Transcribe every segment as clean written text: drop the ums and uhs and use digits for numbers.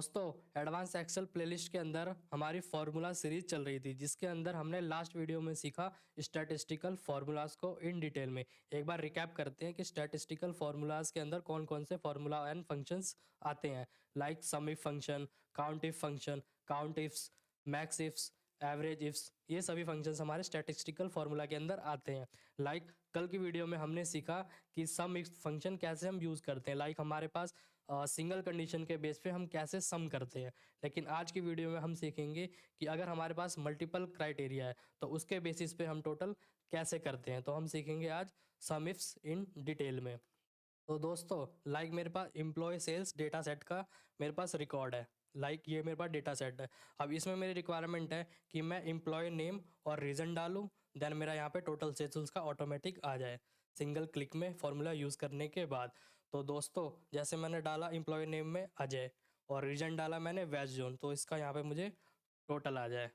दोस्तों, advance Excel playlist के अंदर हमारी फार्मूला सीरीज चल रही थी, जिसके अंदर हमने लास्ट वीडियो में सीखा स्टैटिस्टिकल फार्मूलाज को इन डिटेल में। एक बार रिकैप करते हैं कि स्टैटिस्टिकल फार्मूलाज के अंदर कौन कौन से फार्मूला एंड फंक्शंस आते हैं, like sum if function, count if function, count ifs, max ifs, average ifs. ये सभी फंक्शंस हमारे स्टैटिस्टिकल फार्मूला के अंदर आते हैं। लाइक कल की वीडियो में हमने सीखा कि सम इफ फंक्शन कैसे हम यूज़ करते हैं, लाइक हमारे पास सिंगल कंडीशन के बेस पे हम कैसे सम करते हैं। लेकिन आज की वीडियो में हम सीखेंगे कि अगर हमारे पास मल्टीपल क्राइटेरिया है तो उसके बेसिस पे हम टोटल कैसे करते हैं। तो हम सीखेंगे आज सम इफ्स इन डिटेल में। तो दोस्तों, लाइक मेरे पास एम्प्लॉय सेल्स डेटा सेट का मेरे पास रिकॉर्ड है। लाइक ये मेरे पास डेटा सेट है। अब इसमें मेरी रिक्वायरमेंट है कि मैं एम्प्लॉय नेम और रीज़न डालूं, देन मेरा यहाँ पे टोटल सेल्स का ऑटोमेटिक आ जाए सिंगल क्लिक में फॉर्मूला यूज़ करने के बाद। तो दोस्तों, जैसे मैंने डाला एम्प्लॉय नेम में अजय और रीजन डाला मैंने वेस्ट जोन, तो इसका यहाँ पे मुझे टोटल आ जाए।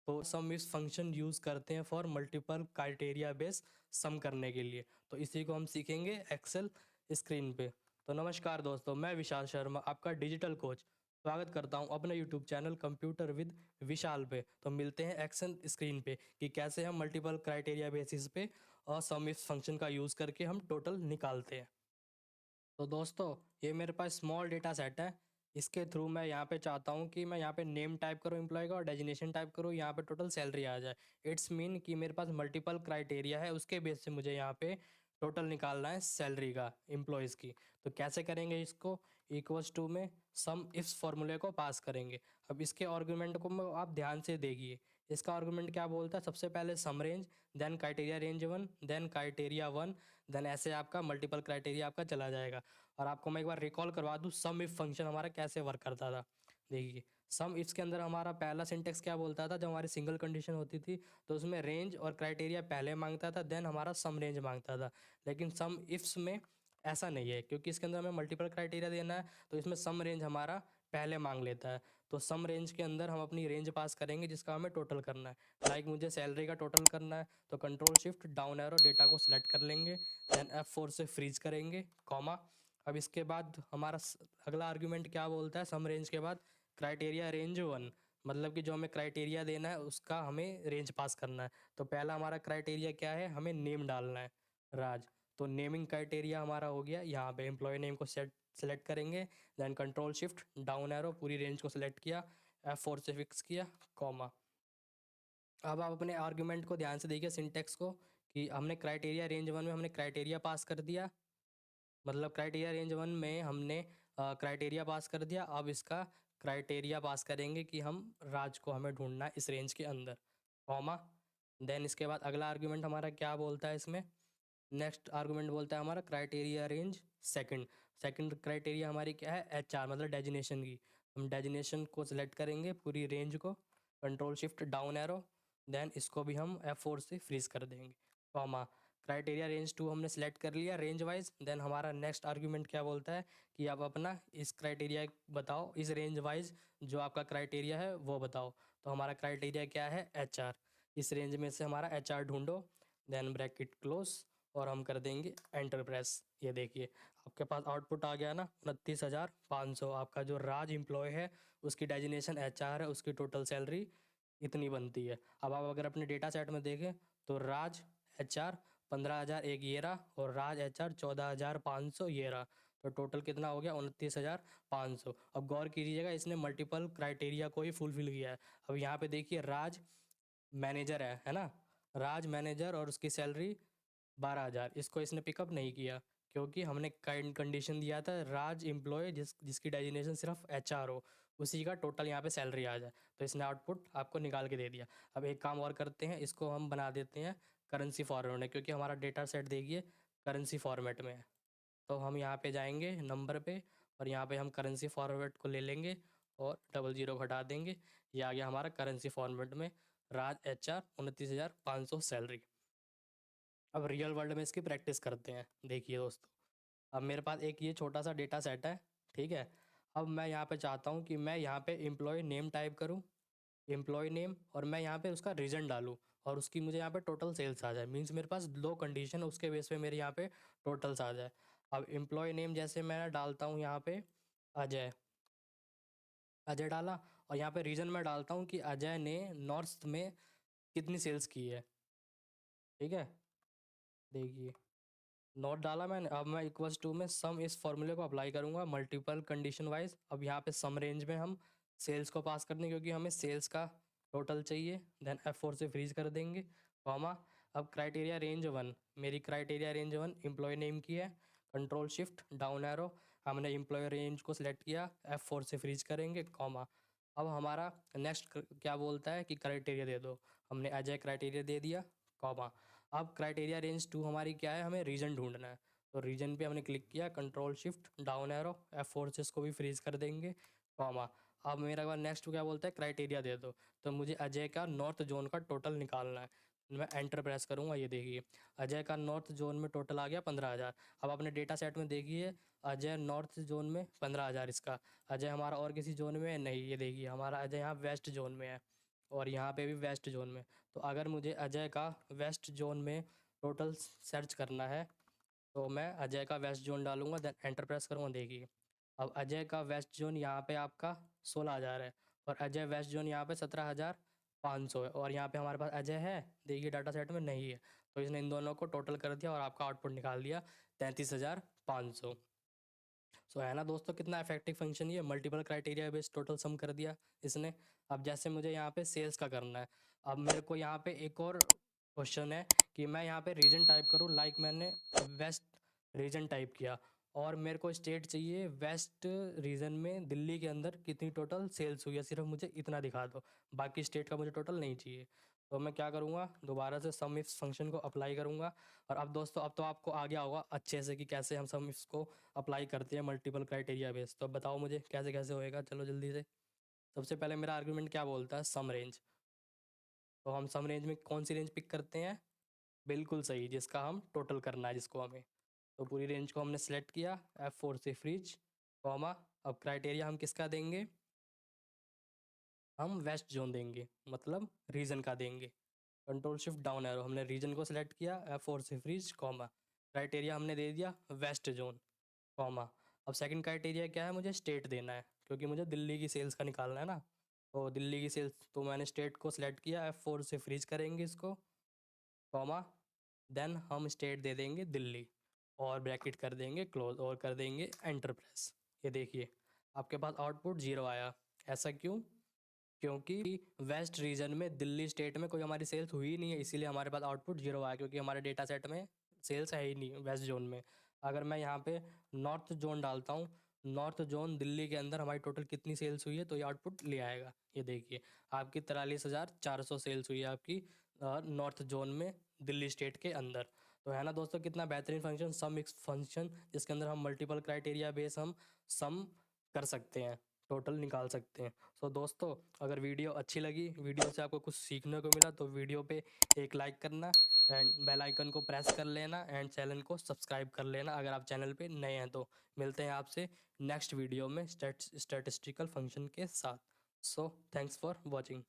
तो सम इस फंक्शन यूज़ करते हैं फॉर मल्टीपल क्राइटेरिया बेस सम करने के लिए। तो इसी को हम सीखेंगे एक्सेल स्क्रीन पे। तो नमस्कार दोस्तों, मैं विशाल शर्मा, आपका डिजिटल कोच, स्वागत करता हूं अपने यूट्यूब चैनल कंप्यूटर विद विशाल पे। तो मिलते हैं एक्सेल स्क्रीन पे कि कैसे हम मल्टीपल क्राइटेरिया बेसिस पे और सम इस फंक्शन का यूज़ करके हम टोटल निकालते हैं। तो दोस्तों, ये मेरे पास स्मॉल डेटा सेट है। इसके थ्रू मैं यहाँ पे चाहता हूँ कि मैं यहाँ पे नेम टाइप करूँ एम्प्लॉय का और डेजिनेशन टाइप करूँ, यहाँ पे टोटल सैलरी आ जाए। इट्स मीन कि मेरे पास मल्टीपल क्राइटेरिया है, उसके बेस से मुझे यहाँ पे टोटल निकालना है सैलरी का, एम्प्लॉयज़ की। तो कैसे करेंगे इसको? इक्वल्स टू में सम इफ्स फॉर्मूले को पास करेंगे। अब इसके आर्गूमेंट को आप ध्यान से देखिए। इसका आर्गूमेंट क्या बोलता है? सबसे पहले sum range, then criteria range one, then criteria one, then ऐसे आपका मल्टीपल क्राइटेरिया आपका चला जाएगा। और आपको मैं एक बार रिकॉल करवा दूँ सम इफ फंक्शन हमारा कैसे वर्क करता था। देखिए, सम इफ्स के अंदर हमारा पहला सिंटेक्स क्या बोलता था? जब हमारी सिंगल कंडीशन होती थी तो उसमें रेंज और क्राइटेरिया पहले मांगता था, देन हमारा सम रेंज मांगता था। लेकिन सम इफ्स में ऐसा नहीं है, क्योंकि इसके अंदर हमें मल्टीपल क्राइटेरिया देना है, तो इसमें सम रेंज हमारा पहले मांग लेता है। तो सम रेंज के अंदर हम अपनी रेंज पास करेंगे जिसका हमें टोटल करना है। लाइक मुझे सैलरी का टोटल करना है, तो control shift down arrow data को सिलेक्ट कर लेंगे, देन F4 से फ्रीज करेंगे, कॉमा। अब इसके बाद हमारा अगला आर्ग्यूमेंट क्या बोलता है? सम रेंज के बाद क्राइटेरिया रेंज वन, मतलब कि जो हमें क्राइटेरिया देना है उसका हमें रेंज पास करना है। तो पहला हमारा क्राइटेरिया क्या है? हमें नेम डालना है, राज। तो नेमिंग क्राइटेरिया हमारा हो गया, यहाँ पे एम्प्लॉय नेम को सेलेक्ट करेंगे, then control shift down arrow पूरी रेंज को सिलेक्ट किया, F4 से फिक्स किया, कॉमा। अब आप अपने आर्ग्यूमेंट को ध्यान से देखिए, सिंटेक्स को, कि हमने क्राइटेरिया रेंज वन में हमने क्राइटेरिया पास कर दिया, मतलब क्राइटेरिया रेंज वन में हमने क्राइटेरिया पास कर दिया। अब इसका क्राइटेरिया पास करेंगे कि हम राज को हमें ढूंढना है इस रेंज के अंदर, कॉमा। देन इसके बाद अगला आर्ग्यूमेंट हमारा क्या बोलता है इसमें? नेक्स्ट आर्गुमेंट बोलता है हमारा criteria range second. Second criteria हमारी क्या है? HR, मतलब डेजिनेशन की। हम डेजिनेशन को सिलेक्ट करेंगे पूरी रेंज को, control shift down arrow, then इसको भी हम F4 से फ्रीज कर देंगे, कॉमा। क्राइटेरिया रेंज टू हमने सेलेक्ट कर लिया रेंज वाइज। देन हमारा नेक्स्ट आर्ग्यूमेंट क्या बोलता है कि आप अपना इस क्राइटेरिया बताओ, इस रेंज वाइज जो आपका क्राइटेरिया है वो बताओ। तो हमारा क्राइटेरिया क्या है? HR। इस रेंज में से हमारा HR ढूंढो, देन ब्रैकेट क्लोज, और हम कर देंगे एंटर प्रेस। ये देखिए, आपके पास आउटपुट आ गया ना, 29,500। आपका जो राज एम्प्लॉय है उसकी डेजिनेशन HR है, उसकी टोटल सैलरी इतनी बनती है। अब आप अगर अपने डेटा सेट में देखें तो राज HR 15,001 ये रहा, और राज HR 14,500 ये रहा। तो टोटल कितना हो गया? 29,500। अब गौर कीजिएगा, इसने मल्टीपल क्राइटेरिया को ही फुलफिल किया है। अब यहाँ पे देखिए, राज मैनेजर है ना, राज मैनेजर और उसकी सैलरी 12,000, इसको इसने पिकअप नहीं किया, क्योंकि हमने काइंड कंडीशन दिया था राज एम्प्लॉय जिसकी डेजिनेशन सिर्फ HR हो, उसी का टोटल यहाँ पे सैलरी आ जाए। तो इसने आउटपुट आपको निकाल के दे दिया। अब एक काम और करते हैं, इसको हम बना देते हैं करेंसी फॉर्मेट में, क्योंकि हमारा डेटा सेट देखिए करेंसी फॉर्मेट में है। तो हम यहाँ पे जाएंगे नंबर पे, और यहाँ पे हम करेंसी फॉर्मेट को ले लेंगे और डबल जीरो हटा देंगे। ये आ गया हमारा करेंसी फॉर्मेट में, राज HR 29,500 सैलरी। अब रियल वर्ल्ड में इसकी प्रैक्टिस करते हैं। देखिए दोस्तों, अब मेरे पास एक ये छोटा सा डेटा सेट है, ठीक है। अब मैं यहाँ पे चाहता हूँ कि मैं यहाँ पे एम्प्लॉय नेम टाइप करूँ, एम्प्लॉय नेम, और मैं यहाँ पे उसका रीजन डालूँ, और उसकी मुझे यहाँ पे टोटल सेल्स आ जाए। मीन्स मेरे पास दो कंडीशन, उसके बेस पे मेरे यहाँ पे टोटल्स आ जाए। अब एम्प्लॉय नेम जैसे मैं डालता हूँ यहाँ पे अजय, अजय डाला और यहाँ पे रीजन मैं डालता हूँ कि अजय ने नॉर्थ में कितनी सेल्स की है। ठीक है, देखिए नॉट डाला मैंने। अब मैं इक्वल्स टू में सम इस फॉर्मूले को अप्लाई करूंगा मल्टीपल कंडीशन वाइज। अब यहाँ पे सम रेंज में हम सेल्स को पास कर देंगे क्योंकि हमें सेल्स का टोटल चाहिए। देन F4 से फ्रीज कर देंगे कॉमा। अब क्राइटेरिया रेंज 1, मेरी क्राइटेरिया रेंज 1 एम्प्लॉय नेम की है। कंट्रोल शिफ्ट डाउन एरो, हमने एम्प्लॉय रेंज को सिलेक्ट किया, F4 से फ्रीज करेंगे कॉमा। अब हमारा नेक्स्ट क्या बोलता है कि क्राइटेरिया दे दो, हमने अजय क्राइटेरिया दे दिया कॉमा। अब क्राइटेरिया रेंज 2 हमारी क्या है, हमें रीजन ढूंढना है। तो रीजन पे हमने क्लिक किया, control shift down arrow, F4 से इसको भी फ्रीज कर देंगे कॉमा। अब मेरा बार नेक्स्ट क्या बोलता है, क्राइटेरिया दे दो। तो मुझे अजय का नॉर्थ जोन का टोटल निकालना है। मैं एंटर प्रेस करूंगा, ये देखिए अजय का नॉर्थ जोन में टोटल आ गया 15,000। अब अपने डेटा सेट में देखिए अजय नॉर्थ जोन में 15,000 इसका। अजय हमारा और किसी जोन में है नहीं, ये देखिए हमारा अजय यहाँ वेस्ट जोन में है और यहाँ पे भी वेस्ट जोन में। तो अगर मुझे अजय का वेस्ट जोन में टोटल सर्च करना है तो मैं अजय का वेस्ट जोन डालूंगा, देन एंटर प्रेस करूँगा। देखिए अब अजय का वेस्ट जोन यहाँ पे आपका 16,000 है और अजय वेस्ट जोन यहाँ पे 17,500 है और यहाँ पे हमारे पास अजय है, देखिए डाटा सेट में नहीं है। तो इसने इन दोनों को टोटल कर दिया और आपका आउटपुट निकाल दिया 33,500। सो है ना दोस्तों, कितना इफेक्टिव फंक्शन ये, multiple criteria based total sum कर दिया इसने। अब जैसे मुझे यहाँ पे सेल्स का करना है, अब मेरे को यहाँ पे एक और क्वेश्चन है कि मैं यहाँ पे रीजन टाइप करूँ, लाइक मैंने वेस्ट रीजन टाइप किया और मेरे को स्टेट चाहिए वेस्ट रीजन में दिल्ली के अंदर कितनी टोटल सेल्स हुई है, सिर्फ मुझे इतना दिखा दो, बाकी स्टेट का मुझे टोटल नहीं चाहिए। तो मैं क्या करूँगा, दोबारा से सम इफ्स फंक्शन को अप्लाई करूँगा। और अब दोस्तों अब तो आपको आ गया होगा अच्छे से कि कैसे हम सम इफ्स को अप्लाई करते हैं मल्टीपल क्राइटेरिया बेस। तो बताओ मुझे कैसे कैसे होएगा, चलो जल्दी से। सबसे पहले मेरा आर्गुमेंट क्या बोलता है, सम रेंज। तो हम सम रेंज में कौन सी रेंज पिक करते हैं, बिल्कुल सही, जिसका हम टोटल करना है जिसको हमें। तो पूरी रेंज को हमने सेलेक्ट किया, F4 से फ्रीज कॉमा। अब क्राइटेरिया हम किसका देंगे, हम वेस्ट जोन देंगे, मतलब रीजन का देंगे। कंट्रोल शिफ्ट डाउन एरो, हमने रीजन को सिलेक्ट किया, F4 से फ्रीज कॉमा। क्राइटेरिया हमने दे दिया वेस्ट जोन कॉमा। अब सेकंड क्राइटेरिया क्या है, मुझे स्टेट देना है क्योंकि मुझे दिल्ली की सेल्स का निकालना है ना। तो दिल्ली की सेल्स, तो मैंने स्टेट को सिलेक्ट किया, F4 से फ्रीज करेंगे इसको कॉमा। देन हम स्टेट दे देंगे दिल्ली और ब्रैकेट कर देंगे क्लोज और कर देंगे एंटर प्रेस। ये देखिए आपके पास आउटपुट 0 आया। ऐसा क्यों, क्योंकि वेस्ट रीजन में दिल्ली स्टेट में कोई हमारी सेल्स हुई ही नहीं है, इसीलिए हमारे पास आउटपुट 0 आया, क्योंकि हमारे डेटा सेट में सेल्स है ही नहीं वेस्ट जोन में। अगर मैं यहाँ पे नॉर्थ जोन डालता हूँ, नॉर्थ जोन दिल्ली के अंदर हमारी टोटल कितनी सेल्स हुई है, तो ये आउटपुट ले आएगा। ये देखिए आपकी 43,400 सेल्स हुई है आपकी नॉर्थ जोन में दिल्ली स्टेट के अंदर। तो है ना दोस्तों, कितना बेहतरीन फंक्शन सम मिक्स फंक्शन, जिसके अंदर हम मल्टीपल क्राइटेरिया बेस हम सम कर सकते हैं, टोटल निकाल सकते हैं। सो दोस्तों अगर वीडियो अच्छी लगी, वीडियो से आपको कुछ सीखने को मिला, तो वीडियो पे एक लाइक करना एंड बेल आइकन को प्रेस कर लेना एंड चैनल को सब्सक्राइब कर लेना अगर आप चैनल पे नए हैं। तो मिलते हैं आपसे नेक्स्ट वीडियो में स्टैटिस्टिकल फंक्शन के साथ। So thanks for watching.